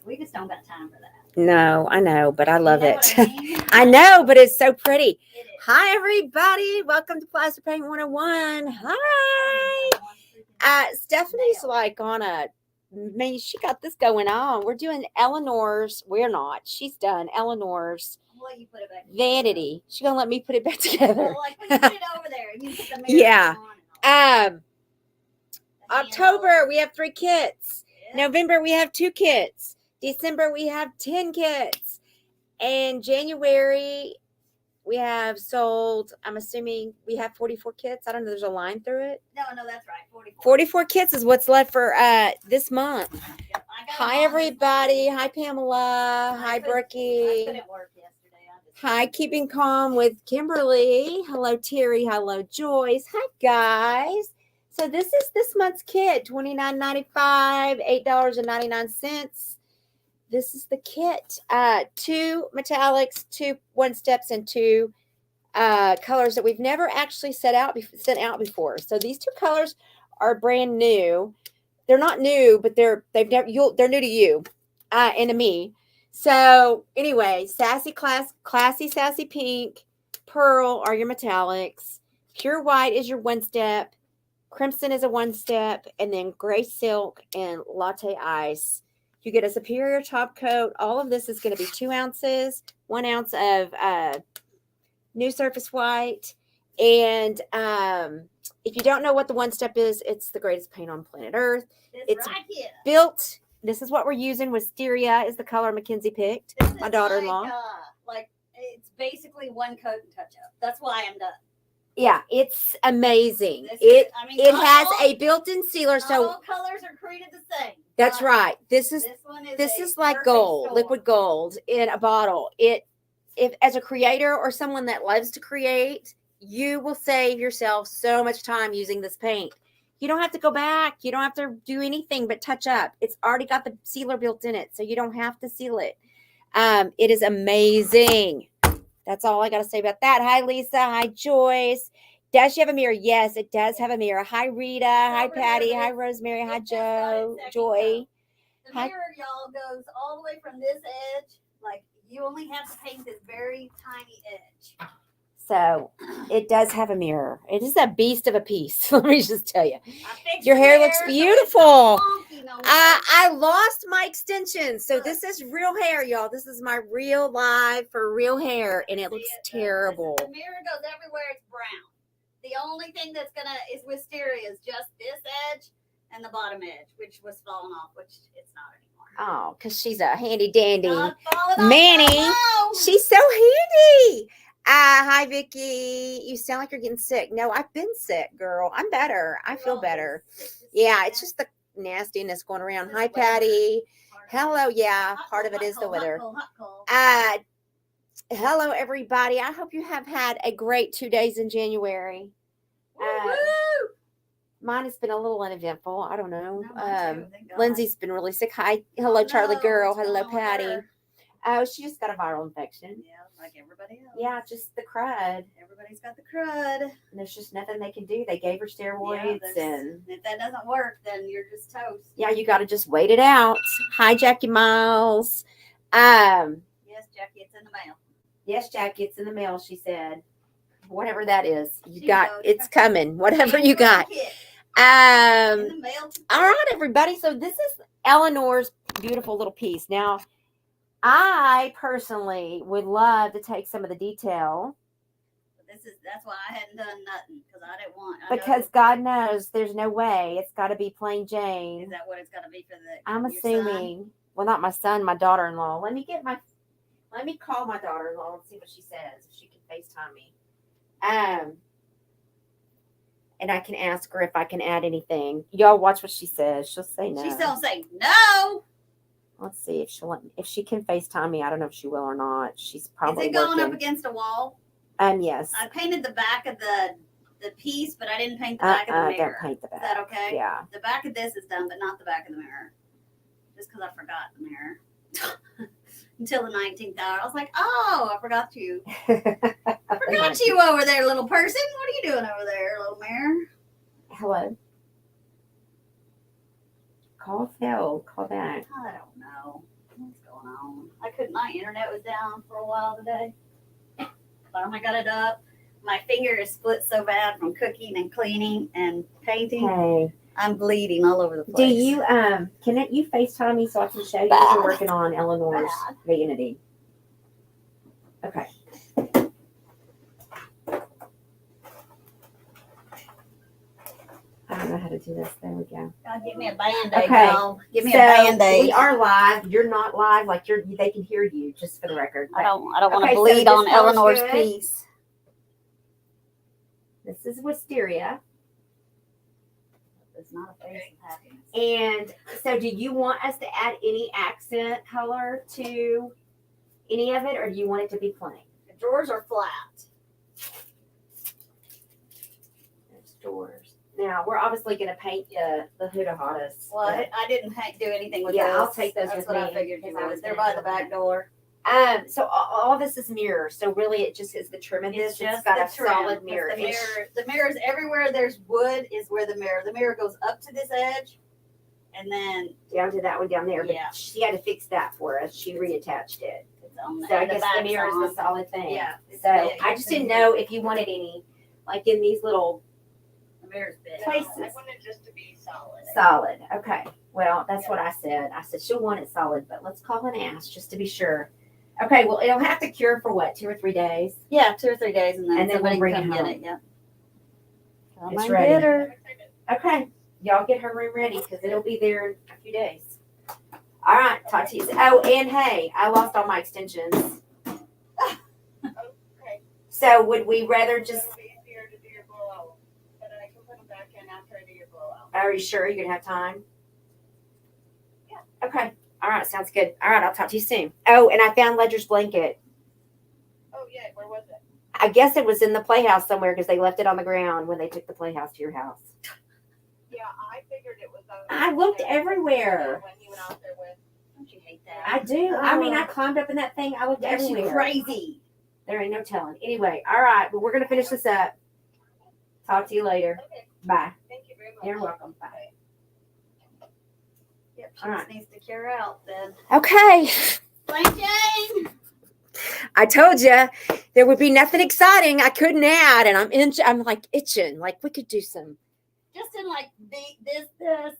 We just don't got time for that. No, I know, but I love it. What I mean? I know, but it's so pretty. It is. Hi, everybody. Welcome to Plaster Paint 101. Hi. Stephanie's like on a, man, she got this going on. We're doing Eleanor's. We're not. She's done Eleanor's Well, you put it back vanity. She's going to let me put it back together. Well, like when you put it over there and you put the mirror Yeah. on. October, we have 3 kits. Yeah. November, we have 2 kits. December, we have 10 kits. And January, we have sold, I'm assuming we have 44 kits. I don't know, there's a line through it. No, that's right. 44. 44 kits is what's left for this month. Yep, Hi, everybody. Hi, Pamela. Hi, Brookie. I couldn't work yesterday. Hi, Keeping Calm with Kimberly. Hello, Terry. Hello, Joyce. Hi, guys. So this is this month's kit, $29.95, $8.99. This is the kit. 2 metallics, 2 one-steps, and 2 colors that we've never actually sent out before. So these 2 colors are brand new. They're not new, but they're new to you and to me. So anyway, classy sassy pink, pearl are your metallics, pure white is your one-step, crimson is a one-step, and then gray silk and latte ice. You get a superior top coat. All of this is going to be 2 ounces, 1 ounce of new surface white. And if you don't know what the one-step is, it's the greatest paint on planet Earth. It's right here. Built. This is what we're using. Wisteria is the color Mackenzie picked. My daughter-in-law. Like it's basically one coat and touch up. That's why I'm done. Yeah, it's amazing. It has a built-in sealer, so all colors are created the same. That's right. This is like gold, storm. liquid gold in a bottle. If as a creator or someone that loves to create, you will save yourself so much time using this paint. You don't have to go back. You don't have to do anything but touch up. It's already got the sealer built in it, so you don't have to seal it. It is amazing. That's all I got to say about that. Hi, Lisa. Hi, Joyce. Does she have a mirror? Yes, it does have a mirror. Hi, Rita. Hi, Patty. Hi, Rosemary. Hi, Joy. The mirror, y'all, goes all the way from this edge. Like, you only have to paint this very tiny edge. So, it does have a mirror. It is a beast of a piece. Let me just tell you. Your hair looks beautiful. I lost my extensions. So, this is real hair, y'all. This is my real live for real hair. And it looks terrible. The mirror goes everywhere. It's brown. The only thing that's is wisteria is just this edge and the bottom edge, which was falling off, which it's not anymore. Oh, because she's a handy dandy. Manny. She's so handy. Hi, Vicky. You sound like you're getting sick. No, I've been sick, girl. I'm better. I feel better. Yeah, it's just the nastiness going around. Hi, Patty. Hello. Yeah, part of it is the weather. Hello, everybody. I hope you have had a great 2 days in January. Mine has been a little uneventful. I don't know. Lindsay's been really sick. Hi. Hello, Charlie girl. Hello, Patty. Oh, she just got a viral infection. Yeah, like everybody else. Yeah, just the crud. Everybody's got the crud. And there's just nothing they can do. They gave her steroids. And if that doesn't work, then you're just toast. Yeah, you got to just wait it out. Hi, Jackie Miles. Yes, Jackie, it's in the mail. Yes, Jackie, it's in the mail, she said. Whatever that is. It's coming. Whatever you got. All right, everybody. So this is Eleanor's beautiful little piece. Now, I personally would love to take some of the detail. That's why I hadn't done nothing, because I didn't want. Because God knows there's no way. It's got to be plain Jane. Is that what it's got to be for I'm assuming. Son? Well, not my son, my daughter-in-law. Let me call my daughter-in-law and see what she says. If she can FaceTime me. And I can ask her if I can add anything. Y'all watch what she says. She'll say no. She's gonna say no. Let's see if she can FaceTime me. I don't know if she will or not. She's probably. Is it going up against a wall? Yes. I painted the back of the piece, but I didn't paint the back of the mirror. Don't paint the back. Is that okay? Yeah. The back of this is done, but not the back of the mirror. Just because I forgot the mirror. Until the 19th hour. I was like, oh, I forgot you. I forgot you over there, little person. What are you doing over there, little mirror? Hello. Call Phil. Call back. I don't know. What's going on? My internet was down for a while today. Finally got it up. My finger is split so bad from cooking and cleaning and painting. Hey, I'm bleeding all over the do place. you can you FaceTime me so I can show you? Bad. You're working on Eleanor's Bad. vanity. Okay. I don't know how to do this. There we go. God, give me a Band-Aid, Okay. y'all. Give me So, a Band-Aid. we are live. You're not live. Like they can hear you, just for the record. I don't want to Okay, so bleed this on color's Eleanor's good. piece. This is wisteria. It's not a face of happiness. And so, do you want us to add any accent color to any of it, or do you want it to be plain? The drawers are flat. There's doors. Now, we're obviously going to paint the Huda Hottest. Well, I didn't do anything with Yeah, those. I'll take those That's with what me, I figured you because I would. was They're gonna by do the back that. door. So all this is mirror. So really, it just is the trim of this. It's got a trim. solid It's mirror. The mirrors everywhere there's wood is where the mirror goes up to this edge, and then Down to that one down there. But Yeah. she had to fix that for us. She reattached it. it's on the, So I and the guess the back's mirror is on. the solid thing. Yeah. it's So big. I just didn't know if you wanted any, like in these little The mirror's big. places. I want it just to be solid. Solid. Okay. Well, that's what I said. I said she'll want it solid, but let's call and ask just to be sure. Okay. Well, it'll have to cure for what, 2 or 3 days? Yeah, 2 or 3 days, and then And then somebody we'll bring can it come home. get it. Yeah. Come It's and ready. get her. I'm excited. Okay. Y'all get her room ready because it'll be there in a few days. All right. Talk to you. Oh, and hey, I lost all my extensions. Okay. So would we rather just, It'll be easier to do your blowout, but I can put them back in after I do your blowout. are you sure you're going to have time? Yeah. Okay. All right. Sounds good. All right. I'll talk to you soon. Oh, and I found Ledger's blanket. Oh yeah, where was it? I guess it was in the playhouse somewhere because they left it on the ground when they took the playhouse to your house. Yeah, I figured it was. I looked everywhere. When he went out there with. Don't you hate that? I do. I mean, I climbed up in that thing. I looked That's everywhere. crazy. There ain't no telling. Anyway, all right. Well, we're going to finish this up. Talk to you later. Okay, Bye. thank you very much. You're welcome. Bye. Yep, she All just right. needs to cure out then. Okay. Plain Jane. I told you there would be nothing exciting I couldn't add, and I'm like itching. Like we could do some, Just in like this, and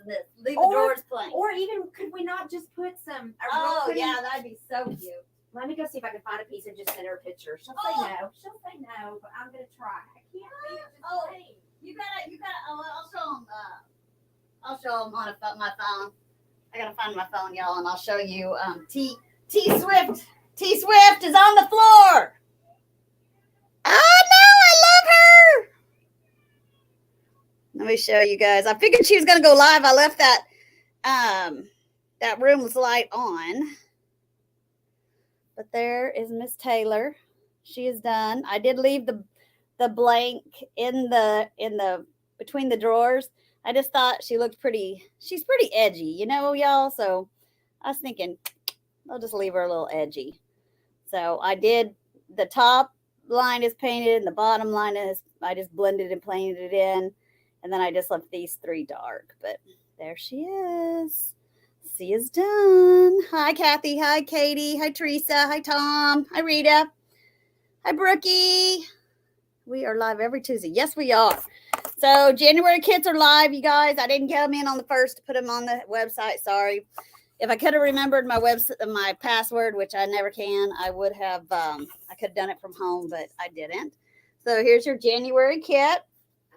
this. Leave the Or- drawers plain. or even could we not just put some? Oh yeah, that'd be so cute. Let me go see if I can find a piece and just send her a picture. She'll say no. She'll say no, but I'm gonna try. I can't leave it just Oh. plain. You gotta. Oh, I'll show them. I'll show them on my phone. I gotta find my phone, y'all, and I'll show you. T Swift. T Swift is on the floor. Oh no, I love her. Let me show you guys. I figured she was gonna go live. I left that room's light on. But there is Miss Taylor. She is done. I did leave the blank in the between the drawers. I just thought she looked pretty. She's pretty edgy, y'all. So I was thinking I'll just leave her a little edgy. So I did. The top line is painted and the bottom line is, I just blended and painted it in. And then I just left these 3 dark. But there she is. She is done. Hi, Kathy. Hi, Katie. Hi, Teresa. Hi, Tom. Hi, Rita. Hi, Brookie. We are live every Tuesday. Yes, we are. So January kits are live, you guys. I didn't get them in on the first to put them on the website. Sorry. If I could have remembered my password, which I never can, I would have. I could have done it from home, but I didn't. So here's your January kit.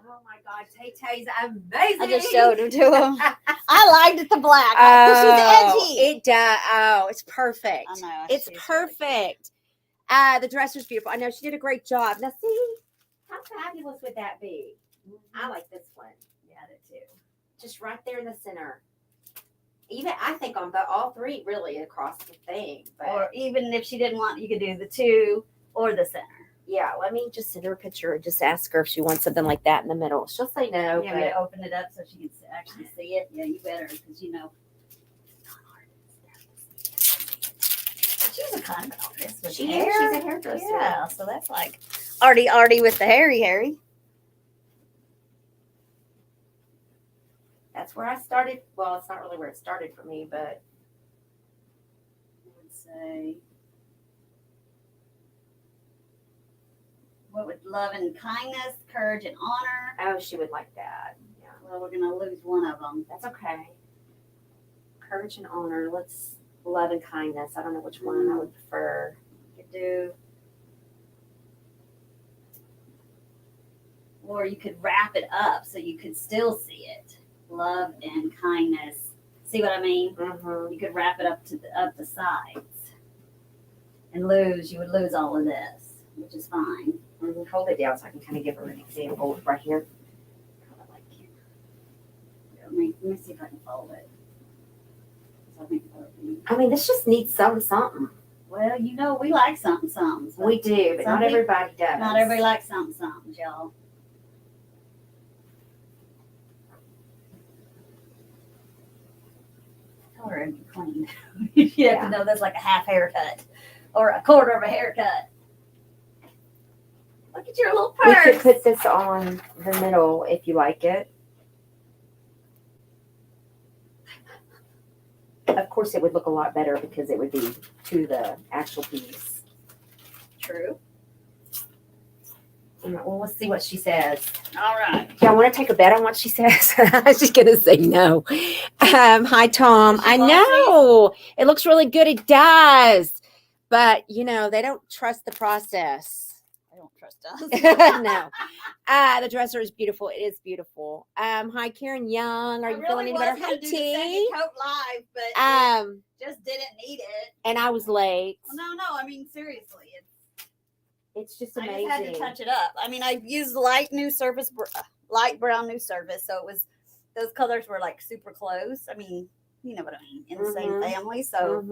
Oh my God, Tay-Tay's amazing. I just showed them to him. I liked the black. She's edgy. It does. Oh, it's perfect. I know. It's she's perfect. The dress was beautiful. I know she did a great job. Now, see, how fabulous would that be? I like this one. Yeah, I did too. Just right there in the center. Even I think on all 3 really across the thing. But Or even if she didn't want, you could do the 2 or the center. yeah, let me just send her a picture and just ask her if she wants something like that in the middle. She'll say no. Yeah, but we open it up so she can actually see it. Yeah, you better, because she's a kind of artist with She hair. is. She's a hairdresser. Yeah, so that's like arty with the hairy. That's where I started. Well, it's not really where it started for me, but say, what would love and kindness, courage and honor? Oh, she would like that. Yeah. Well, we're gonna lose one of them. That's okay. Courage and honor. Let's love and kindness. I don't know which one I would prefer. You could do, or you could wrap it up so you could still see it. Love and kindness. See what I mean? Mm-hmm. You could wrap it up to the sides, and lose. You would lose all of this, which is fine. Mm-hmm. Hold it down so I can kind of give her an example right here. Let me see if I can fold it. I mean, this just needs something. Well, you know, we like something. We do, but not everybody does. Not everybody likes something, y'all. Tell her it'd be clean. You have to know that's like a half haircut or a quarter of a haircut. Look at your little We purse. could put this on the middle if you like it. Of course, it would look a lot better because it would be to the actual piece. True. All right, well, let's see what she says. All right. Do y'all want to take a bet on what she says? She's going to say no. Hi, Tom. I know. It looks really good. It does. But, you know, they don't trust the process. I don't trust us. No. The dresser is beautiful. It is beautiful. Hi, Karen Young. Are you feeling any better? Hi, T. Coat live, but just didn't need it. And I was late. Well, no. I mean, seriously, It's just I amazing. just had to touch it up. I mean, I used light brown new surface, so it was those colors were like super close. I mean, you know what I mean, in the same family, so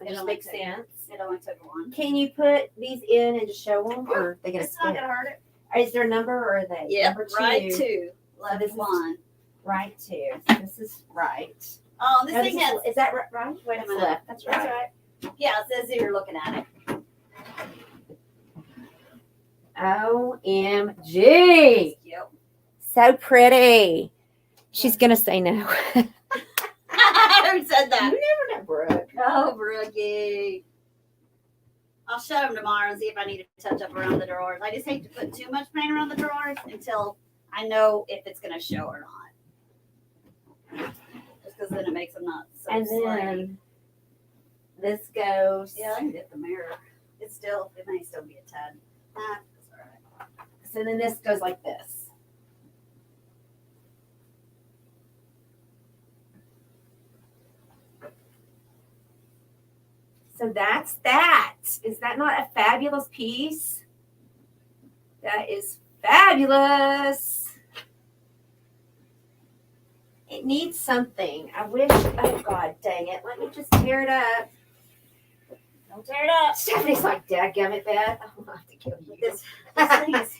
It just makes sense. it only took one. Can you put these in and just show them, or are they gonna It's not stick? gonna hurt it. Is there a number, or are they? Yep, Number 2. right two, left this is- one. Right 2. So this is right. Oh, this No, thing this has. is that right? Wait a That's minute. left. That's That's right. right. Yeah, it says you're looking at it. OMG. Yep. So pretty. She's gonna say no. Who said that? You never know, Brooke. Oh, Brookie. I'll show them tomorrow and see if I need to touch up around the drawers. I just hate to put too much paint around the drawers until I know if it's going to show or not. Just because then it makes them not so And slutty. then this goes. Yeah, I can get the mirror. It may still be a tad. That's all right. So then this goes like this. So that's that. Is that not a fabulous piece? That is fabulous. It needs something. I wish, oh God, dang it. Let me just tear it up. Don't tear it up. Stephanie's like, dadgummit, Beth. I'm gonna have to kill you. This thing is,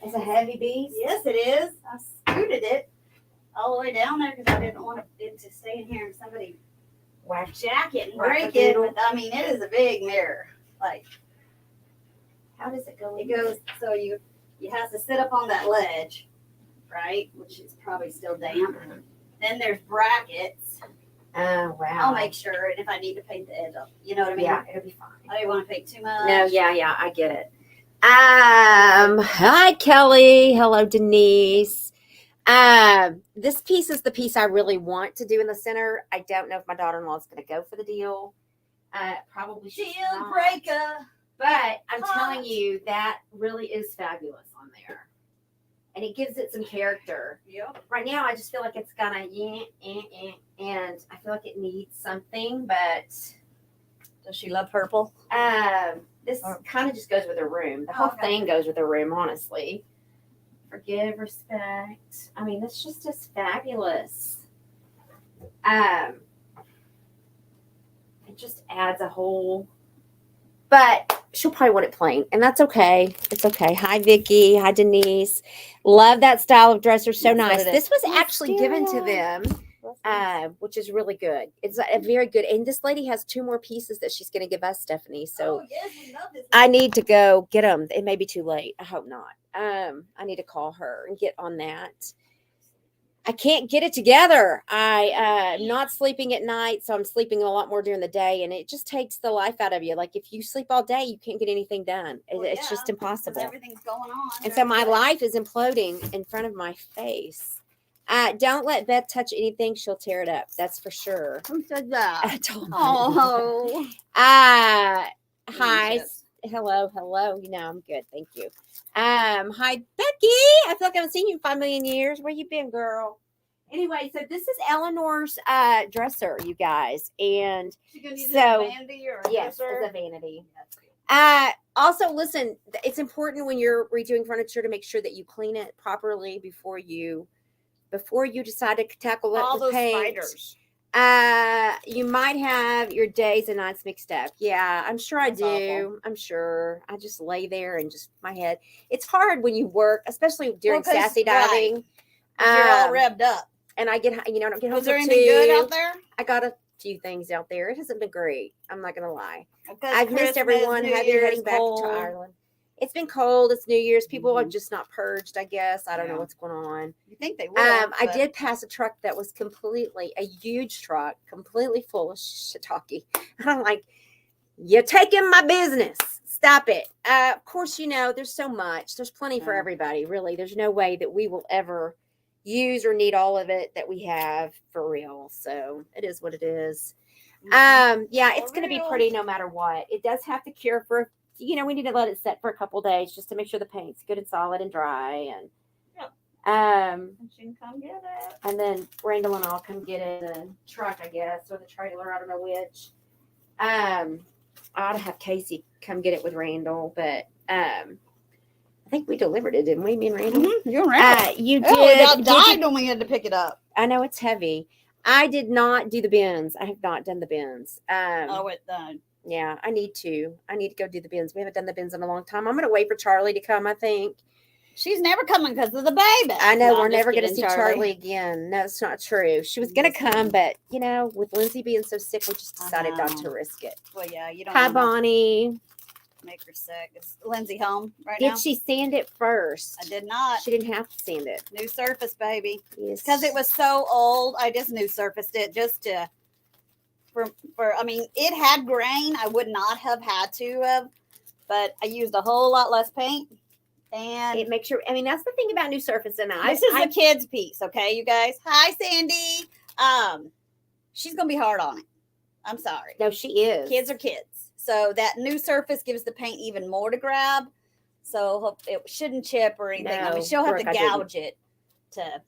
It's a heavy beast. yes, it is. I scooted it all the way down there because I didn't want it to stay in here and somebody Whack. jack it and Whack break a it. doodle. But I mean, it is a big mirror. Like, How does it go? it goes, so you have to sit up on that ledge, right? Which is probably still damp. Then there's brackets. Oh, wow. I'll make sure, and if I need to paint the edge up, you know what I mean? Yeah, it'll be fine. I don't want to paint too much. No, yeah, I get it. Hi, Kelly. Hello, Denise. This piece is the piece I really want to do in the center. I don't know if my daughter-in-law is going to go for the deal. Probably she's Deal not. breaker. But I'm Hot. telling you, that really is fabulous on there. And it gives it some character. Yep. Right now, I just feel like it's kind of and I feel like it needs something, but Does she love purple? this kind of just goes with her room. The whole Okay. thing goes with her room, honestly. Forgive, respect. I mean, this just is fabulous. It just adds a whole. But she'll probably want it plain, and that's okay. It's okay. Hi, Vicky. Hi, Denise. Love that style of dresser. So That's what nice. it is. This was Yes, actually given to dear. them, which is really good. It's a very good. And this lady has 2 more pieces that she's going to give us, Stephanie. So oh, yes, we love this. I need to go get them. It may be too late. I hope not. I need to call her and get on that. I can't get it together. I'm not sleeping at night, so I'm sleeping a lot more during the day, and it just takes the life out of you. Like if you sleep all day, you can't get anything done. Well, It's just 'cause impossible. everything's going on. And so during my the day. life is imploding in front of my face. Don't let Beth touch anything; she'll tear it up. That's for sure. Who said that? I told her. Oh. Hi. Delicious. Hello. You know, I'm good. Thank you. Hi, Becky. I feel like I haven't seen you in 5 million years. Where you been, girl? Anyway, so this is Eleanor's dresser, you guys. And She gonna use it so, as a vanity or a yes, dresser? it's a vanity. Also, listen, it's important when you're redoing furniture to make sure that you clean it properly before you decide to tackle it All with those paint. spiders. You might have your days and nights mixed up. Yeah, I'm sure That's I do. awful. I'm sure. I just lay there and just my head. It's hard when you work, especially during 'cause- sassy right. diving. 'Cause you're all revved up. And I get, I don't get home Was there till anything good 2. out there? I got a few things out there. It hasn't been great. I'm not gonna lie. Because I've missed Christmas, everyone. New Heading Year's, back cold. to Ireland. It's been cold. It's New Year's. People are Mhm. just not purged, I guess. I don't know Yeah. what's going on. You think they will? I but- did pass a truck that was a huge truck, completely full of shiitake. And I'm like, you're taking my business. Stop it. Of course, there's so much. There's plenty for Yeah. everybody, really. There's no way that we will ever use or need all of it that we have for real. So it is what it is. Mhm. Yeah, For it's going to be real. pretty no matter what. It does have to cure for, we need to let it set for a couple days just to make sure the paint's good and solid and dry. And Yep. And She can come get it. and then Randall and I'll come get it in the truck, I guess, or the trailer. I don't know which. I ought to have Casey come get it with Randall, but I think we delivered it, didn't we? Me and Randall. Mm-hmm. You're right. You Oh, did. it about did died you- when we had to pick it up. I know it's heavy. I did not do the bins. I have not done the bins. Yeah, I need to. I need to go do the bins. We haven't done the bins in a long time. I'm going to wait for Charlie to come, I think. She's never coming because of the baby. I know No, we're I'm just never going to kidding, see Charlie again. No, it's not true. She was going to come, but, with Lindsay being so sick, we just decided not to risk it. Well, yeah, you don't Hi, want to Bonnie. make her sick. Is Lindsay home right Did now? she sand it first? I did not. She didn't have to sand it. New surface, baby. Yes. Because it was so old, I just new surfaced it just to I mean, it had grain. I would not have had to have, but I used a whole lot less paint. And It makes your. That's the thing about new surface, and this is the kids piece, okay, you guys. Hi, Sandy. She's gonna be hard on it. I'm sorry. No, she is. Kids are kids. So that new surface gives the paint even more to grab. So it shouldn't chip or anything. I mean, No, she'll have to Brooke, I didn't. gouge it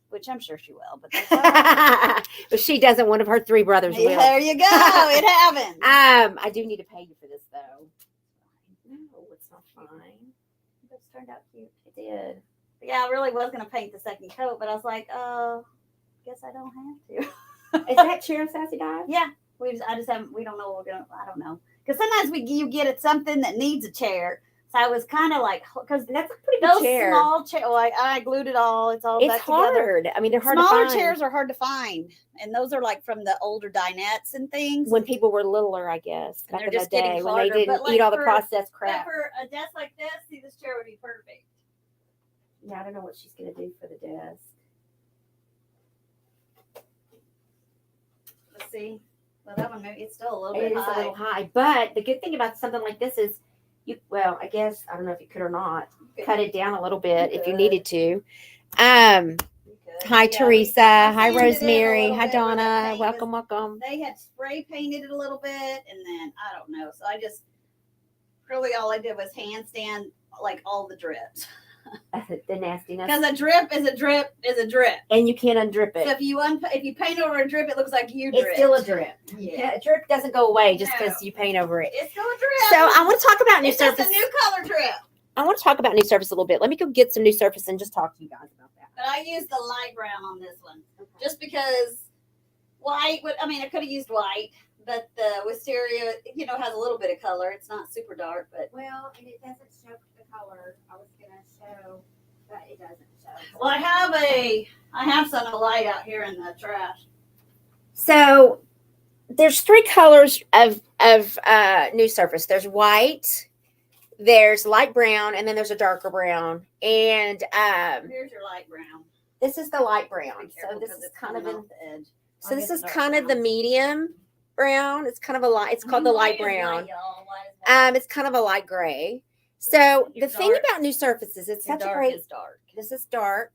which I'm sure she will. But that's all right. But she doesn't. One of her 3 brothers will. There you go. It happens. I do need to pay you for this though. No, it's not fine. This turned out cute. It did. Yeah, I really was gonna paint the second coat, but I was like, oh, guess I don't have to. Is that chair Sassy Dive? Yeah, we don't know what we're gonna. I don't know, because sometimes you get at something that needs a chair. So I was kind of like, because That's a pretty good those chair. small chairs, I glued it all. It's all It's back together. hard. They're hard Smaller to find. chairs are hard to find, and those are like from the older dinettes and things. When people were littler, I guess, And back they're in the just getting day when they harder, didn't but, like, eat all the for- processed But crap. for a desk like this, see, this chair would be perfect. Yeah, I don't know what she's gonna do for the desk. Let's see. Well, that one maybe it's still a little It bit is high. a little high, but the good thing about something like this is, I guess I don't know if you could or not cut it down a little bit if you could. needed to. You could. Hi Yeah, Teresa. I Hi sanded it a Rosemary. little Hi bit where the Donna. paint Welcome, welcome. They had spray painted it a little bit, and then I don't know. So I just really all I did was handstand like all the drips, The nastiness. because a drip is a drip is a drip. And you can't undrip So it. if you paint over a drip, it looks like you It's dripped. still a drip. Yeah, A drip doesn't go away just No. because you paint over it. it's still a drip. So I want to talk about new it's just surface. a new color drip. I want to talk about new surface a little bit. Let me go get some new surface and just talk to you guys about that. But I used the light brown on this one just because white. I could have used white, but the wisteria, has a little bit of color. It's not super dark, but Well, and it doesn't show the color. I was gonna show, but it doesn't show. well, I have some light out here in the trash. So there's 3 colors of new surface. There's white, there's light brown, and then there's a darker brown. And Here's your light brown. This is the light brown. Be careful So this 'cause is it's kind of coming in. off the edge. So I'll this get is the dark kind of the brown. medium brown. It's kind of a light. It's I called mean, the light white is brown. white, y'all. White is white. It's kind of a light gray. So Your the thing dark- about new surfaces, it's Your such a dark great. is dark. This is dark,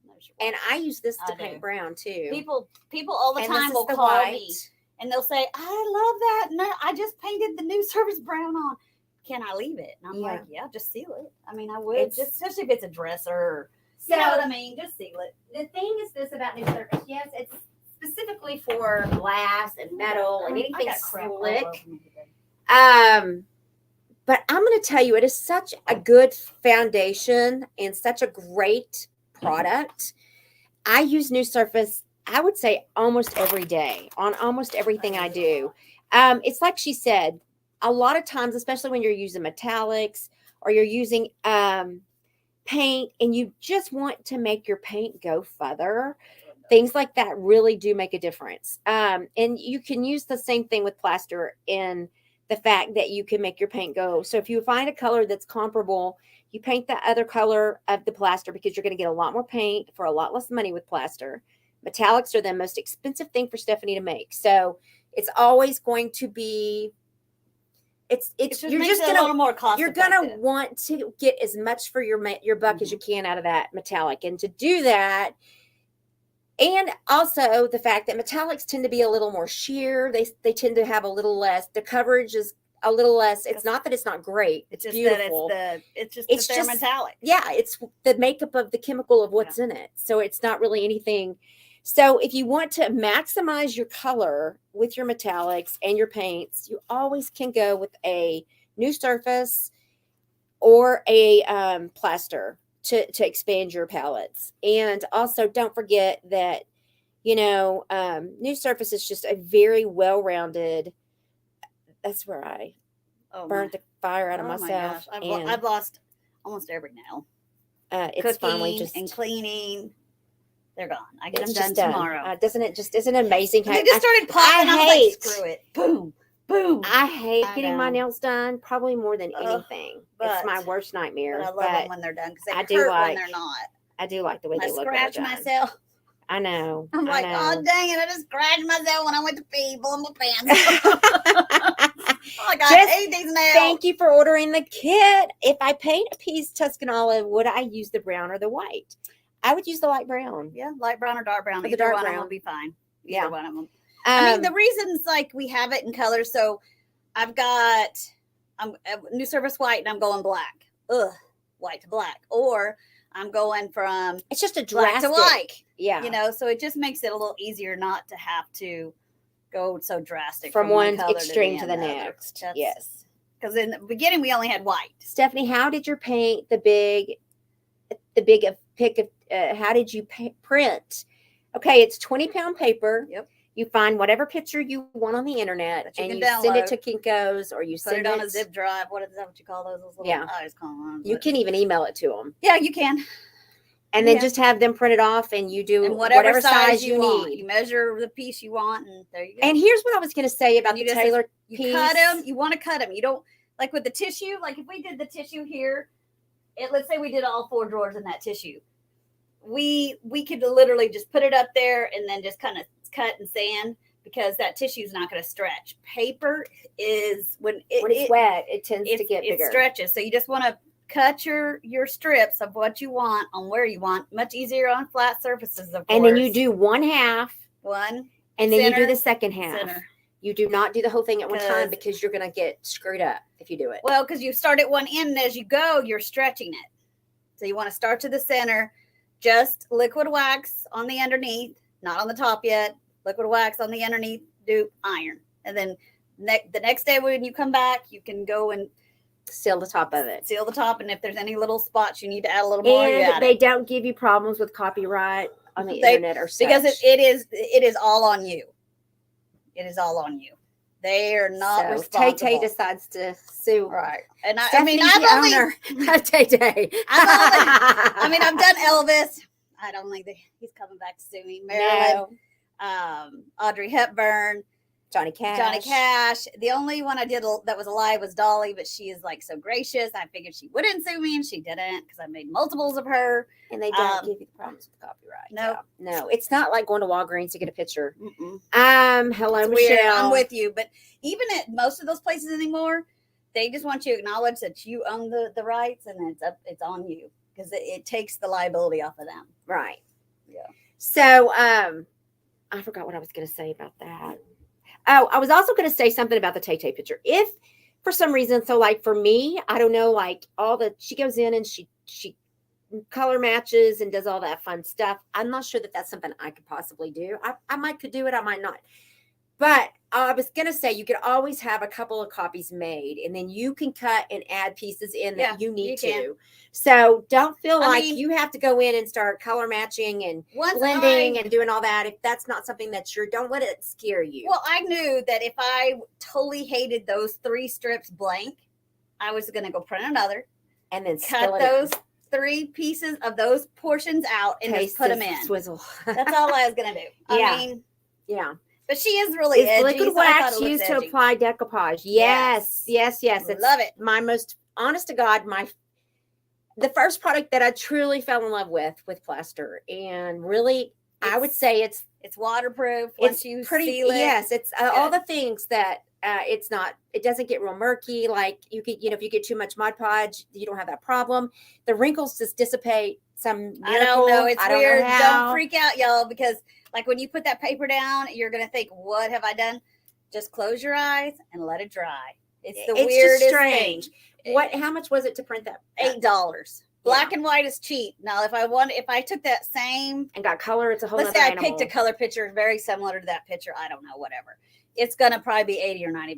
There's your and white. I use this to I paint do. brown too. People all the And time this is will the call white. me and they'll say, "I love that. No, I just painted the new service brown on. Can I leave it?" And I'm like, "Yeah, just seal it. I mean, I would, It's- just especially if it's a dresser. Or, So you know what I mean? Just seal it." the thing is this about new surface. Yes, it's specifically for glass and metal and I anything got crap all slick. over me today. But I'm going to tell you, it is such a good foundation and such a great product. I use New Surface, I would say almost every day on almost everything I do. It's like she said, a lot of times, especially when you're using metallics or you're using paint and you just want to make your paint go further, things like that really do make a difference. And you can use the same thing with plaster in the fact that you can make your paint go. So if you find a color that's comparable, you paint the other color of the plaster because you're going to get a lot more paint for a lot less money with plaster. Metallics are the most expensive thing for Stephanie to make. So it's always going to be, it's you're just a going little to, more cost. you're going to want to get as much for your buck as you can out of that metallic. And to do that, and also the fact that metallics tend to be a little more sheer. They tend to have a little less. The coverage is a little less. It's not that it's not great. It's just beautiful. that it's just they're metallic. Yeah, it's the makeup of the chemical of what's in it. So it's not really anything. So if you want to maximize your color with your metallics and your paints, you always can go with a new surface or a plaster to expand your palettes. And also don't forget that, new surface is just a very well-rounded. That's where I burnt the fire out of myself. I've lost almost every nail. It's finally just and cleaning. They're gone. I get them just done tomorrow. Isn't it amazing how They just started popping. I was like, screw it. Boom. Boom. I hate getting my know. nails done probably more than anything. It's my worst nightmare. But I love them when they're done because they I hurt do when they're not. I do like the way I they look when they're scratch done. myself. I know. I'm like, I know. oh dang it! I just scratched myself when I went to pee, blowing my pants. Like I Just hate these nails. Thank you for ordering the kit. If I paint a piece Tuscan olive, would I use the brown or the white? I would use the light brown. Yeah, light brown or dark brown. Or the Either dark one of them brown. will be fine. Yeah. Either one of them. I mean, the reasons like we have it in colors. So I've got new surface white and I'm going black. Ugh, white to black. Or I'm going from it's just a black drastic. to white. Yeah. So it just makes it a little easier not to have to go so drastic From one color extreme to the other. next. Yes. Because in the beginning we only had white. Stephanie, how did you paint the big pick of, how did you print? Okay, it's 20-pound paper. Yep. You find whatever picture you want on the internet That you and can you send it download. to Kinko's or you Put send it on a zip drive. What is that? What you call those? Little, Yeah. I always call them. You can even email it to them. Yeah, you can. And then Yeah. just have them print it off and you do And whatever size you want. need. You measure the piece you want, and there you go. And here's what I was going to say about And you the just- tailored you piece. cut them. You want to cut them. You don't like with the tissue. Like if we did the tissue here, let's say we did all 4 drawers in that tissue. We could literally just put it up there and then just kind of cut and sand because that tissue is not going to stretch. Paper is when it's wet, it tends to get bigger. It stretches. So you just want to cut your strips of what you want on where you want. Much easier on flat surfaces, of course. And then you do one half. One. And then you center, do the second half. Center. You do not do the whole thing at one time 'Cause- because you're going to get screwed up if you do it. Well, because you start at one end and as you go, you're stretching it. So you want to start to the center, just liquid wax on the underneath, not on the top yet. Liquid wax on the underneath, do iron. And then the next day when you come back, you can go and Seal the top of it. seal the top. And if there's any little spots you need to add a little more, you And add they it. don't give you problems with copyright on the They- internet or such. Because it is all on you. It is all on you. They are not so responsible. Tay decides to sue. Right. And I Stephanie's mean, the owner of Tay. I've done Elvis. I don't think he's coming back to sue me. Marilyn, No. Audrey Hepburn. Johnny Cash. Johnny Cash. The only one I did that was alive was Dolly, but she is like so gracious. I figured she wouldn't sue me, and she didn't because I made multiples of her. And they don't give you the problems with copyright. Nope. No, it's not like going to Walgreens to get a picture. Mm-mm. Hello, It's Michelle. weird. I'm with you, but even at most of those places anymore, they just want you to acknowledge that you own the rights, and it's on you because it takes the liability off of them. Right. Yeah. So, I forgot what I was going to say about that. Oh, I was also going to say something about the Tay-Tay picture. If for some reason, so like for me, I don't know, like she goes in and she color matches and does all that fun stuff. I'm not sure that that's something I could possibly do. I might could do it. I might not. But I was going to say you could always have a couple of copies made, and then you can cut and add pieces in that you need to. So don't feel like you have to go in and start color matching and blending and doing all that. If that's not something that don't let it scare you. Well, I knew that if I totally hated those 3 strips blank, I was going to go print another and then cut those 3 pieces of those portions out and just put them in. Swizzle. That's all I was going to do. I mean, yeah. But she is really edgy. Liquid wax used to apply decoupage. Yes. Love it. My most, honest to God, the first product that I truly fell in love with Plaster. And really, I would say it's waterproof. Once you seal it. Yes, it's all the things that it doesn't get real murky. Like you could, if you get too much Mod Podge, you don't have that problem. The wrinkles just dissipate. I don't know. It's weird. Don't freak out, y'all, because like when you put that paper down, you're going to think, what have I done? Just close your eyes and let it dry. It's weirdest just strange thing. How much was it to print that? $8. Black and white is cheap. Now, if I took that same and got color, it's a whole. Let's say I picked a color picture very similar to that picture. I don't know, whatever. It's going to probably be $80 or $90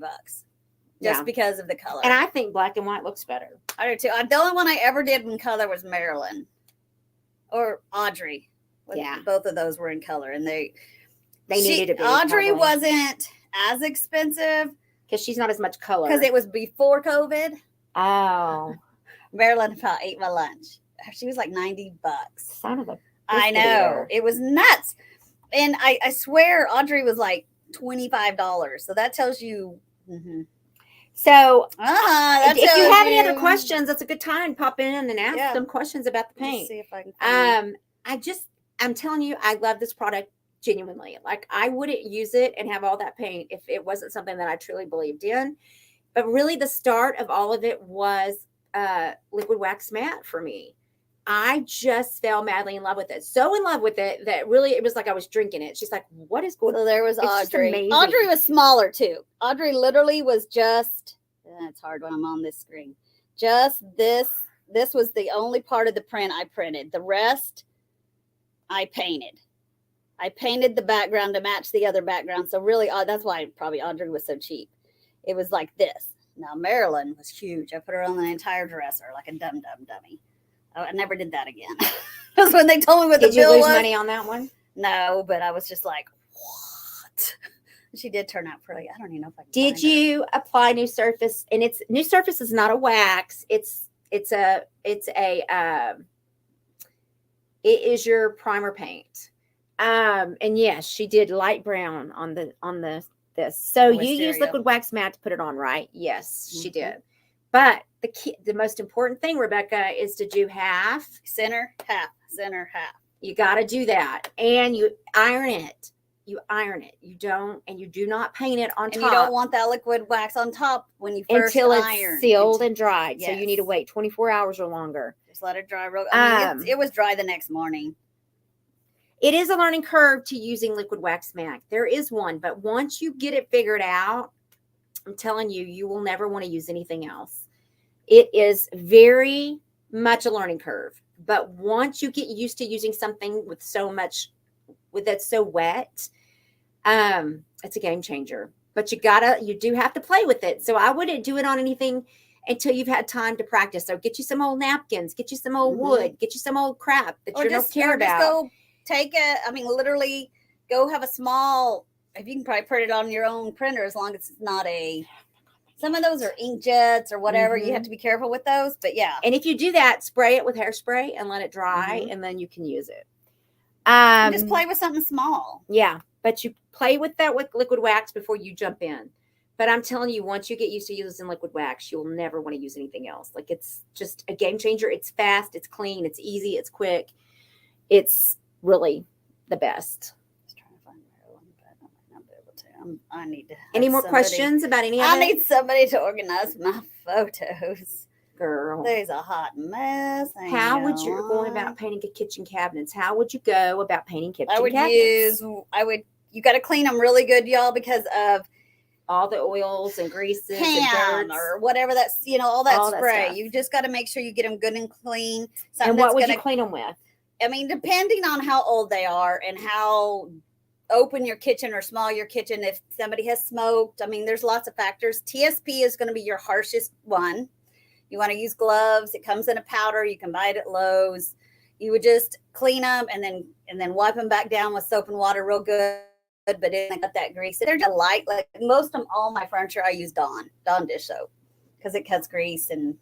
just because of the color. And I think black and white looks better. I do too. The only one I ever did in color was Marilyn or Audrey. Both of those were in color, and they needed to be. Audrey wasn't as expensive because she's not as much color. Because it was before COVID. Oh, Marilyn about ate my lunch. She was like $90. Son of a. I know, it was nuts, and I swear Audrey was like $25. So that tells you. Mm-hmm. So if you have any other questions, that's a good time. Pop in and ask some questions about the paint. Let's see if I can I'm telling you, I love this product genuinely. Like I wouldn't use it and have all that paint if it wasn't something that I truly believed in. But really the start of all of it was liquid wax matte for me. I just fell madly in love with it. So in love with it that really it was like I was drinking it. She's like, what is going on? So there was Audrey. Audrey was smaller too. Audrey literally was just, it's hard when I'm on this screen. Just this. This was the only part of the print I printed. The rest I painted. I painted the background to match the other background. So really, that's why probably Audrey was so cheap. It was like this. Now Marilyn was huge. I put her on the entire dresser like a dumb dummy. I never did that again. Because when they told me what the bill was. Did you lose money on that one? No, but I was just like, what? She did turn out pretty. I don't even know if I can. Did you apply New Surface? And New Surface is not a wax. It is your primer paint. And yes, she did light brown on this. So you use liquid wax matte to put it on, right? Yes, she did. But the most important thing, Rebecca, is to do half. Center, half. You got to do that. And you iron it. You do not paint it on top. And you don't want that liquid wax on top when you first iron. Until it's sealed and dried. Yes. So you need to wait 24 hours or longer. Just let it dry. It was dry the next morning. It is a learning curve to using liquid wax matte. There is one, but once you get it figured out, I'm telling you, you will never want to use anything else. It is very much a learning curve. But once you get used to using something that's so wet, it's a game changer. But you do have to play with it. So I wouldn't do it on anything until you've had time to practice. So get you some old napkins, get you some old wood, get you some old crap that you don't care about. Just go literally go have a small, if you can probably print it on your own printer as long as it's not some of those are inkjets or whatever. You have to be careful with those, but yeah. And if you do that, spray it with hairspray and let it dry, and then you can use it. Just play with something small. Yeah. but you play with that with liquid wax before you jump in. But I'm telling you, once you get used to using liquid wax, you'll never want to use anything else. Like, it's just a game changer. It's fast, it's clean, it's easy, it's quick. It's really the best. I was trying to find Maryland, but I might not be able to. I need to. Any have more somebody- questions about any of I it? need somebody to organize my photos. Girl. There's a hot mess. How would you hang go on. about painting kitchen cabinets? How would you go about painting kitchen I would cabinets? you got to clean them really good, y'all, because of All the oils and greases and pan dirt. or whatever that's, all that All that spray. stuff. You just got to make sure you get them good and clean. And what would gonna, you clean them with? I mean, depending on how old they are and how open your kitchen or small your kitchen, if somebody has smoked, I mean, there's lots of factors. TSP is going to be your harshest one. You want to use gloves. It comes in a powder. You can buy it at Lowe's. You would just clean them and then wipe them back down with soap and water real good. But then they got that grease. They're just light. Like most of them, all my furniture, I use Dawn dish soap because it cuts grease and,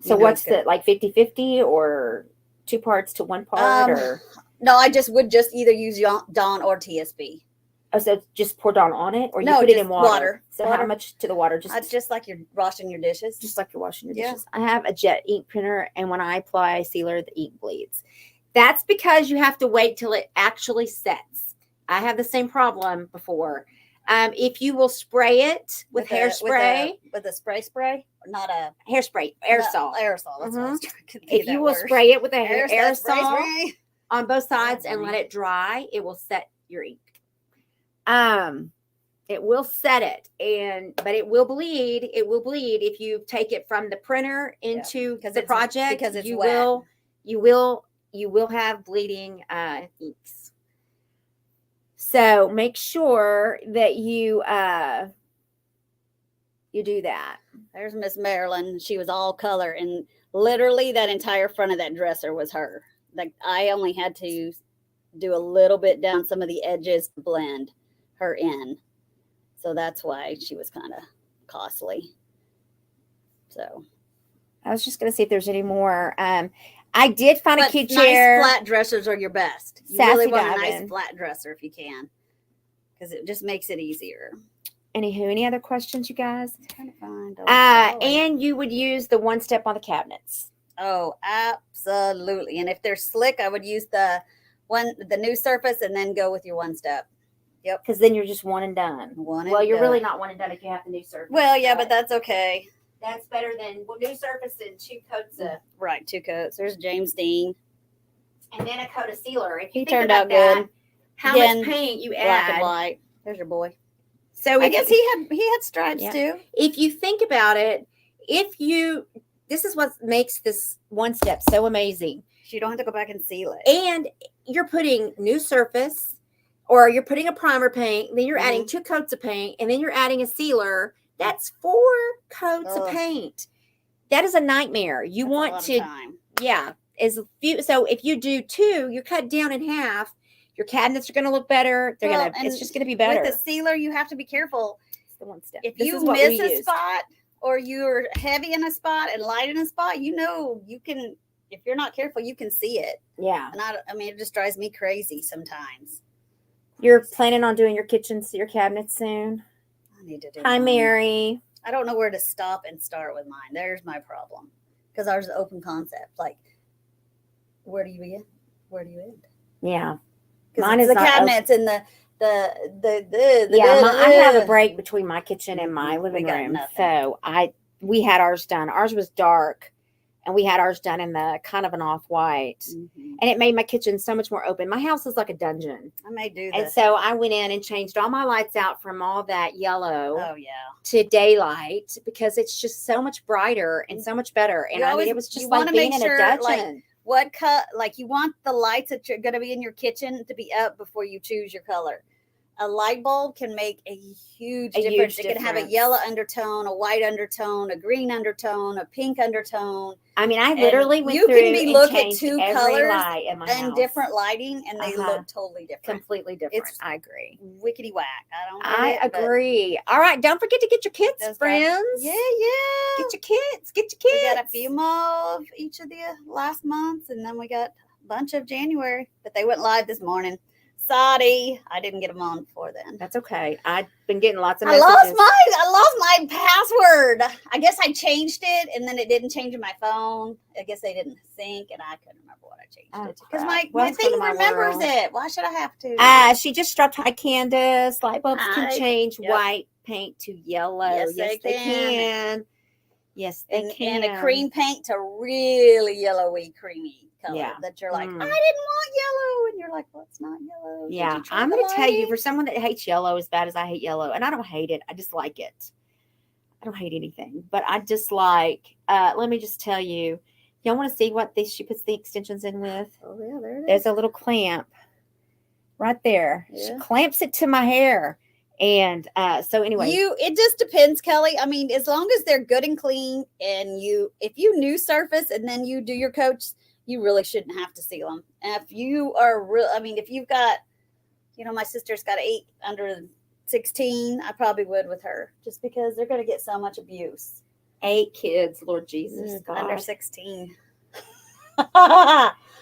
So what's the, like 50-50 or 2 parts to 1 part? Or No, I would just either use Dawn or TSP. oh, so just pour Dawn on it, or you No, put it just in water? water. So Water. how much to the water? Just like you're washing your dishes. Just like you're washing your Yeah. dishes. I have a jet ink printer, and when I apply sealer, the ink bleeds. That's because you have to wait till it actually sets. I have the same problem before. If you will spray it with hairspray, with a spray, or not a hairspray, aerosol. aerosol. That's what I was trying to If you will spray it with a aerosol spray. on both sides and let it dry, it will set your ink. It will set it, but it will bleed. It will bleed if you take it from the printer into the project, because it's you wet. you will have bleeding inks. So make sure that you do that. There's Miss Marilyn. She was all color, and literally that entire front of that dresser was her. Like I only had to do a little bit down some of the edges to blend her in. So that's why she was kind of costly. So I was just going to see if there's any more. I did find a cute nice chair. flat dressers are your best. You Sassy really want a Diamond. nice flat dresser if you can, because it just makes it easier. Anywho, any other questions, you guys? Trying to find. And you would use the 1-step on the cabinets. Oh, absolutely. And if they're slick, I would use the new surface and then go with your 1-step. Yep. Because then you're just one and done. Well, you're really not one and done if you have the new surface. Well, yeah, but that's okay. That's better than new surface and 2 coats of, Right, 2 coats. There's James Dean. and then a coat of sealer. If you He think turned about out that, good. how Again, much paint you Black and add. white. There's your boy. So I guess he had stripes Yeah. too. if you think about it, this is what makes this 1-step so amazing. You don't have to go back and seal it. And you're putting new surface, or you're putting a primer paint, then you're adding 2 coats of paint, and then you're adding a sealer. That's 4 coats of Ugh. paint. That is a nightmare. You That's a want lot of to, time. yeah. So if you do 2, you're cut down in half. Your cabinets are going to look better. Well, It's just going to be better. With the sealer, you have to be careful. It's the 1-step. If This you is what miss we a used. spot, or you're heavy in a spot and light in a spot, you can. If you're not careful, you can see it. Yeah. And I mean, it just drives me crazy sometimes. You're planning on doing your your cabinets soon. I need to do. Hi, mine. Mary. I don't know where to stop and start with mine. There's my problem, because ours is open concept. Like, where do you begin? Where do you end? Yeah. 'Cause Mine it's is the not cabinets and the I have a break between my kitchen and my living got room. nothing. So we had ours done. Ours was dark, and we had ours done in the kind of an off-white. Mhm. And it made my kitchen so much more open. My house is like a dungeon. I may do And this. so I went in and changed all my lights out from all that yellow Oh yeah. to daylight, because it's just so much brighter and so much better. And You I always- mean, it was just you like wanna being make in sure, a like, dungeon. What you want the lights that you're going to be in your kitchen to be up before you choose your color. A light bulb can make a huge difference. It can have a difference. yellow undertone, a white undertone, a green undertone, a pink undertone, I mean, I and literally went you through can be and look at changed 2 every colors light in my and house. different lighting, and they Uh-huh. look totally different. Completely different. It's I agree. Wickety whack. I agree. All right, don't forget to get your kits, Those guys- friends. Yeah. Get your kits. Get your We kits. got a few more of each of the last months, and then we got a bunch of January, but they went live this morning. Sorry, I didn't get them on before then. That's okay. I've been getting lots of I messages. lost my password. I guess I changed it, and then it didn't change in my phone. I guess they didn't sync, and I couldn't remember what I changed it to. Because my Welcome thing to my remembers world. it. Why should I have to? She just dropped Hi Candace. Light bulbs can Hi. change Yep. white paint to yellow. Yes, Yes, they they can. Yes, they and, can. and a cream paint to really yellowy, creamy color Yeah. that you're like, Mm. I didn't want yellow, and you're like, well, it's not yellow. Did Yeah, you try I'm the going to tell you, lighting? for someone that hates yellow as bad as I hate yellow, and I don't hate it, I just like it. I don't hate anything, but I just like, let me just tell you, y'all want to see what she puts the extensions in with? Oh yeah, there it is. There's a little clamp right there. She Yeah. clamps it to my hair. And so anyway. It just depends, Kelly. I mean, as long as they're good and clean, and if you new surface and then you do your coats, you really shouldn't have to seal them. And if you are real, I mean, if you've got, my sister's got 8 under 16, I probably would with her, just because they're going to get so much abuse. 8 kids, Lord Jesus. Under 16.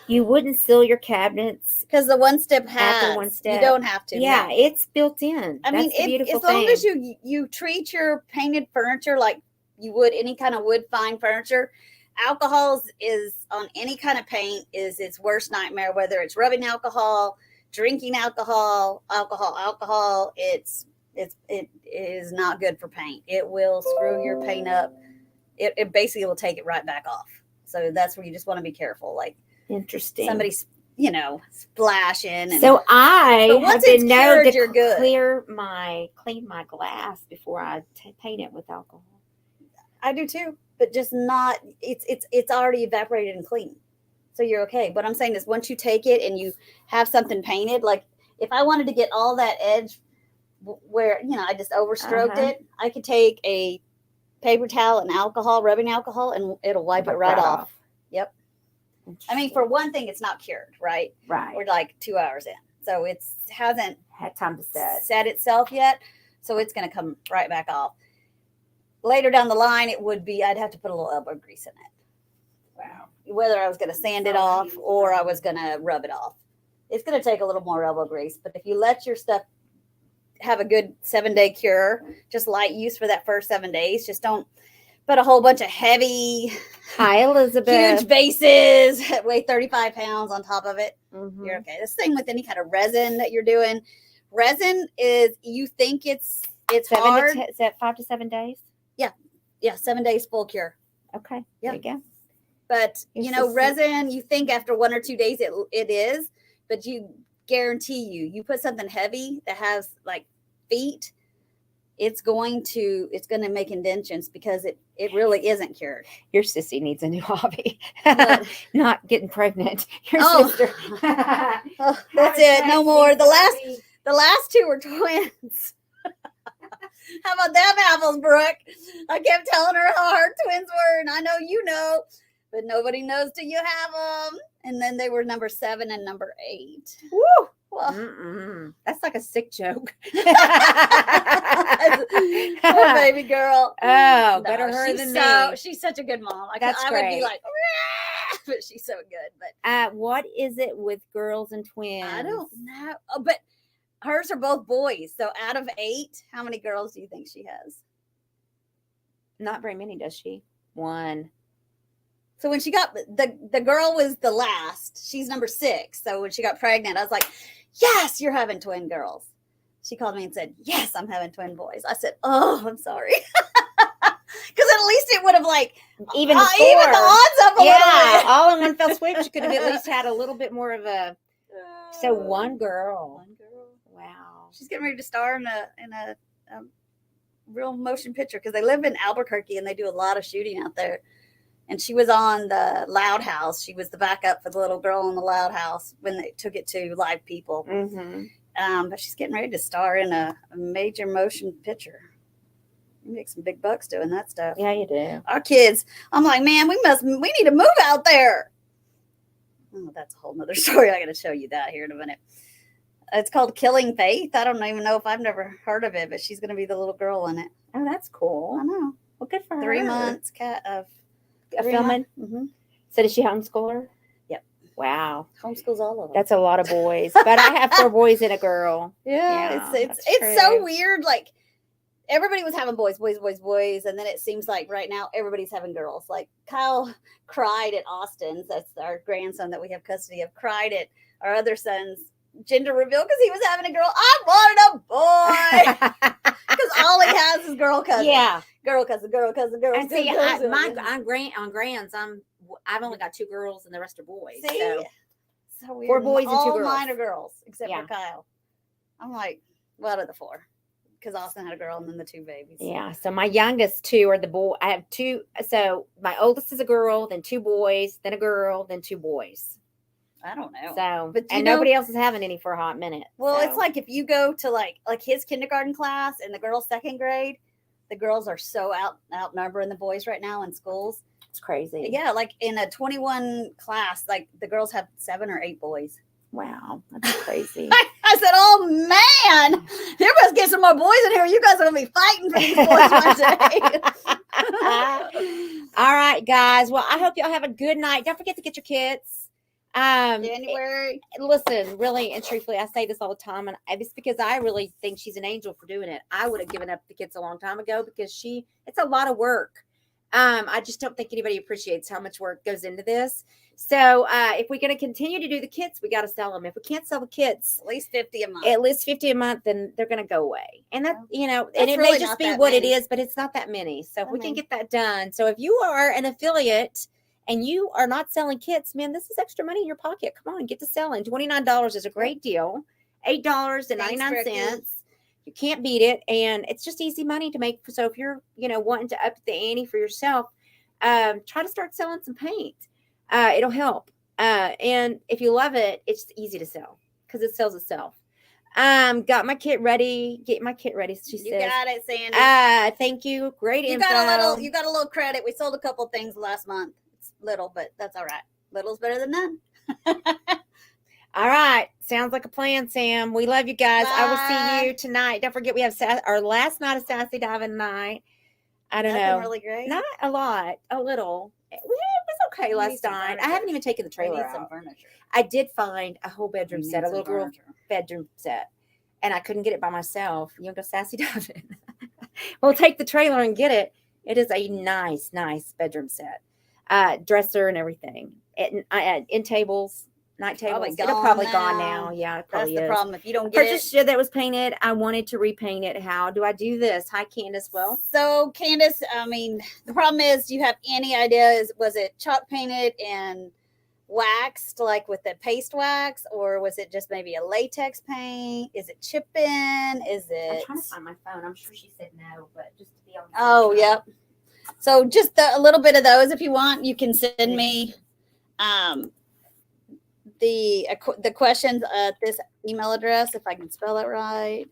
You wouldn't seal your cabinets Because the one step after has. one step. You don't have to. Yeah, no. it's built in. I mean, That's the beautiful as long thing. as you treat your painted furniture like you would any kind of wood fine furniture, alcohol is on any kind of paint is its worst nightmare. Whether it's rubbing alcohol, drinking alcohol, it is not good for paint. It will screw your paint up. It basically will take it right back off. So that's where you just want to be careful. Like Interesting. somebody's splashing. And, So I but have once it's been known cured, to you're good. clean my glass before I paint it with alcohol. I do too, but just not. It's already evaporated and clean, so you're okay. What I'm saying is, once you take it and you have something painted, like if I wanted to get all that edge where I just overstroked it, I could take a paper towel and rubbing alcohol, and it'll wipe it right off. Yep. I mean, for one thing, it's not cured, right? Right. We're like 2 hours in, so it hasn't Had time to set itself yet, so it's going to come right back off. Later down the line, I'd have to put a little elbow grease in it. Wow. Whether I was going to sand it off or I was going to rub it off. It's going to take a little more elbow grease, but if you let your stuff have a good 7-day cure, just light use for that first 7 days, just don't put a whole bunch of heavy, Hi, Elizabeth. huge bases that weigh 35 pounds on top of it. Mhm. You're okay. The same with any kind of resin that you're doing. Resin is, you think it's hard. Is that 5 to 7 days? Yeah, 7 days full cure. Okay. Yeah. There you go. But It's just- resin, you think after 1 or 2 days it is, but you guarantee you put something heavy that has like feet, it's going to make indentions because it really isn't cured. Your sissy needs a new hobby. What? Not getting pregnant. Your Oh. sister. Oh, that's it. No more. The last 2 were twins. How about them apples, Brooke? I kept telling her how hard twins were, and I know you know, but nobody knows till you have them. And then they were number 7 and number 8. Woo! Well, Mm-mm. That's like a sick joke. poor baby girl. Oh, No, better her she's than so, me. She's such a good mom. That's I would be great. like, "Rah!" But she's so good. But What is it with girls and twins? I don't know. Oh, but hers are both boys. So out of 8, how many girls do you think she has? Not very many, does she? 1. So when she got the girl was the last. She's number 6. So when she got pregnant, I was like, "Yes, you're having twin girls." She called me and said, "Yes, I'm having twin boys." I said, "Oh, I'm sorry," because at least it would have Even even the odds up a little yeah, bit. all in one fell swoop. She could have at least had a little bit more of a. So 1 girl. One girl. Wow. She's getting ready to star in a real motion picture because they live in Albuquerque and they do a lot of shooting out there. And she was on the Loud House. She was the backup for the little girl in the Loud House when they took it to live people. Mm-hmm. But she's getting ready to star in a major motion picture. You make some big bucks doing that stuff. Yeah, you do. Our kids, I'm like, man, we need to move out there. Oh, that's a whole nother story. I got to show you that here in a minute. It's called Killing Faith. I don't even know if I've never heard of it, but she's going to be the little girl in it. Oh, that's cool. I know. Well, good for her. 3 months of Filming. Mm-hmm. So did she homeschool her? Yep. Wow. Homeschools all of them. That's a lot of boys. But I have 4 boys and a girl. Yeah, Yeah, that's it's so true. weird. Like everybody was having boys, and then it seems like right now everybody's having girls. Like Kyle cried at Austin's. That's our grandson that we have custody of. Cried at our other son's gender reveal because he was having a girl. I wanted a boy because all he has is girl cousin. Yeah. Girl cousin, girl cousin, girl. And see, cousin. on grands, I've only got 2 girls and the rest are boys. See, So so weird. 4 boys and 2 all girls. mine are girls except Yeah. for Kyle. I'm like, what are the 4? Because Austin had a girl and then the 2 babies. Yeah. So my youngest 2 are the boy. I have 2. So my oldest is a girl, then 2 boys, then a girl, then 2 boys. I don't know. So, But and nobody else is having any for a hot minute. Well, so. it's like if you go to like his kindergarten class and the girls' 2nd grade, the girls are so outnumbering the boys right now in schools. It's crazy. Yeah, like in a 21 class, like the girls have 7 or 8 boys. Wow, that's crazy. I said, "Oh man, there must get some more boys in here. You guys are gonna be fighting for these boys one day." All right, guys. Well, I hope y'all have a good night. Don't forget to get your kids. January. Listen, really and truthfully, I say this all the time, and it's because I really think she's an angel for doing it. I would have given up the kids a long time ago because it's a lot of work. I just don't think anybody appreciates how much work goes into this. So if we're going to continue to do the kits, we got to sell them. If we can't sell the kits, At least 50 a month. at least 50 a month, then they're going to go away. And that, and it really may just not be that what many. it is, but it's not that many. So if I we can mean- get that done. So if you are an affiliate and you are not selling kits, man, this is extra money in your pocket. Come on, get to selling. $29 is a great deal. $8.99. Thanks, You can't beat it. And it's just easy money to make. So if you're, wanting to up the ante for yourself, try to start selling some paint. It'll help. And if you love it, it's easy to sell because it sells itself. Got my kit ready. Get my kit ready. She You says. got it, Sandy. Thank you. Great You info. got a little credit. We sold a couple things last month. It's little, but that's all right. Little's better than none. All right. Sounds like a plan, Sam. We love you guys. I will Bye. see you tonight. Don't forget we have our last night of Sassy Diving night. I don't Nothing know. really great. Not a lot. A little. It was okay We need last some night. I furniture. haven't even taken the We trailer need some out. furniture. I did find a whole bedroom We set, need a little some girl furniture. bedroom set, and I couldn't get it by myself. You want to go Sassy Diving? We'll take the trailer and get it. It is a nice bedroom set. Dresser and everything. In tables, night tables. Probably It'll gone probably now. gone now. Yeah, it That's probably the is. problem. If you don't get Purchased shit that was painted. I wanted to repaint it. How do I do this? Hi, Candace. Well, So, Candace, I mean, the problem is, do you have any idea? Was it chalk painted and waxed, like with the paste wax, or was it just maybe a latex paint? Is it chipping? Is I'm it? trying to find my phone. I'm sure she said no, but just to be on. the Oh, safe side. yep. So just a little bit of those, if you want, you can send me the questions at this email address, if I can spell it right,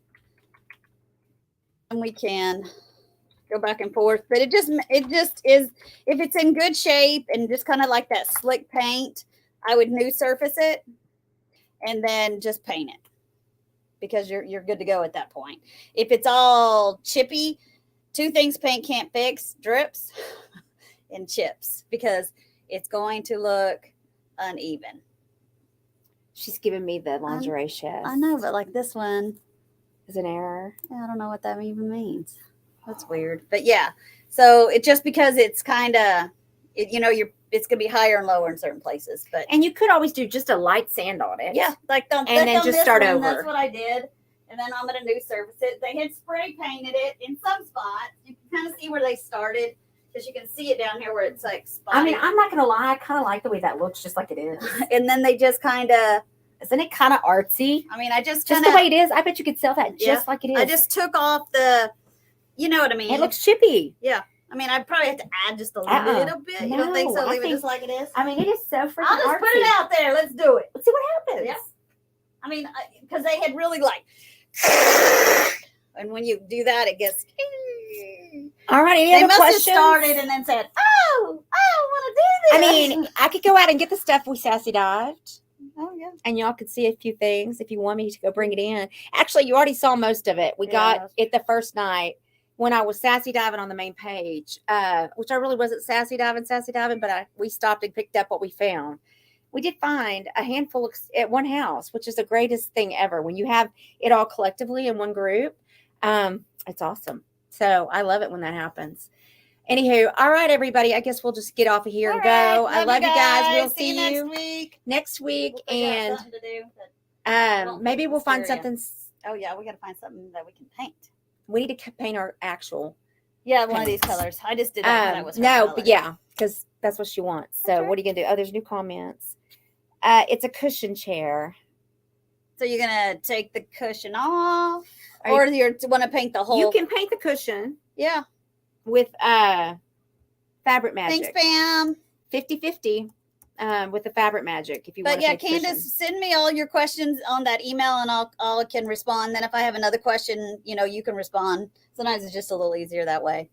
and we can go back and forth. But it just is, if it's in good shape and just kind of like that slick paint, I would new surface it and then just paint it, because you're good to go at that point. If it's all chippy, 2 things paint can't fix: drips and chips, because it's going to look uneven. She's giving me the lingerie chest. I know, but like this one, Is an error. I don't know what that even means. That's weird. But yeah, so it just because it's kind of, it's gonna be higher and lower in certain places. But And you could always do just a light sand on it. yeah, like don't And click then on just this start one. over. That's what I did. And then I'm gonna new surface it. They had spray painted it in some spots. You can kind of see where they started, because you can see it down here where it's like spotty. I mean, I'm not gonna lie. I kind of like the way that looks, just like it is. And then they just kind of, Isn't it kind of artsy? I mean, I just Just kind the of, way it is. I bet you could sell that just like it is. I just took off the, you know what I mean? It looks chippy. I mean, I'd probably have to add just a Uh-uh. little bit. You don't think No, so? I Leave it think- just like it is? I mean, it is so freaking I'll just artsy. put it out there. Let's do it. Let's see what happens. Yeah. I mean, because they had really like, and when you do that, it gets. All right. Any They other must have questions? started and then said, "Oh, I want to do I this." mean, I could go out and get the stuff we sassy dived, oh yeah. and y'all could see a few things if you want me to go bring it in. Actually, you already saw most of it. We got it the first night when I was sassy diving on the main page, which I really wasn't sassy diving, but we stopped and picked up what we found. we did find a handful at one house, which is the greatest thing ever. When you have it all collectively in one group, it's awesome. So I love it when that happens. Anywho, all right, everybody. I guess we'll just get off of here and go. I love you guys. We'll see you next week. And maybe we'll find something. Oh yeah, we got to find something that we can paint. We need to paint our actual. Yeah, one of these colors. I just did that. That was her no, color. but yeah, because that's what she wants. So right. What are you gonna do? Oh, there's new comments. It's a cushion chair. So you're gonna take the cushion off, or you want to paint the whole? You can paint the cushion. Yeah. With Fabric Magic. Thanks, Pam. 50-50 with the Fabric Magic. If you want. But yeah, Candace, send me all your questions on that email, and I'll can respond. Then if I have another question, you can respond. Sometimes it's just a little easier that way.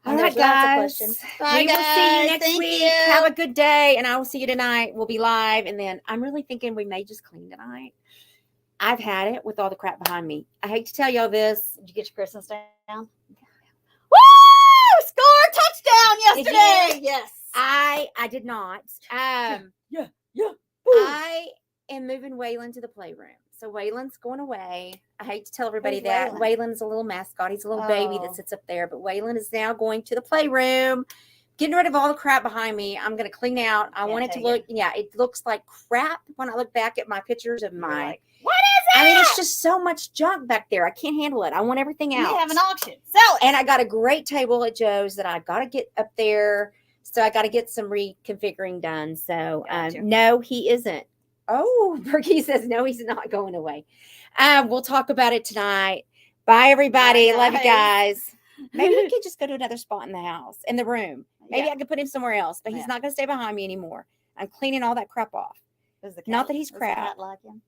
All right, guys. Bye, we will see you next Thank week. you. Have a good day, and I will see you tonight. We'll be live, and then I'm really thinking we may just clean tonight. I've had it with all the crap behind me. I hate to tell y'all this. Did you get your Christmas down? Woo! Score touchdown yesterday. Yes. I did not. Yeah. I am moving Waylon to the playroom. So Waylon's going away. I hate to tell everybody Who's that. Waylon? Waylon's a little mascot. He's a little baby Oh. that sits up there. But Waylon is now going to the playroom, getting rid of all the crap behind me. I'm going to clean out. I want it to look, it looks like crap when I look back at my pictures of my. Like, what is it? I mean, it's just so much junk back there. I can't handle it. I want everything out. You have an auction. Sell it. And I got a great table at Joe's that I got to get up there. So I got to get some reconfiguring done. So Gotcha. no, he isn't. Oh, Berkey says no, he's not going away. We'll talk about it tonight. Bye, everybody. Bye, Love you guys. guys. Maybe we could just go to another spot in the house, in the room. Maybe Yeah. I could put him somewhere else, but he's Yeah. not going to stay behind me anymore. I'm cleaning all that crap off. Does the Not that he's does the crap. cat like him?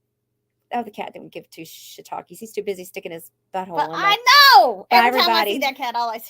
Oh, the cat didn't give two shiitakes. He's too busy sticking his butthole But in I there. know. Bye, Every time I see everybody. that cat, all I see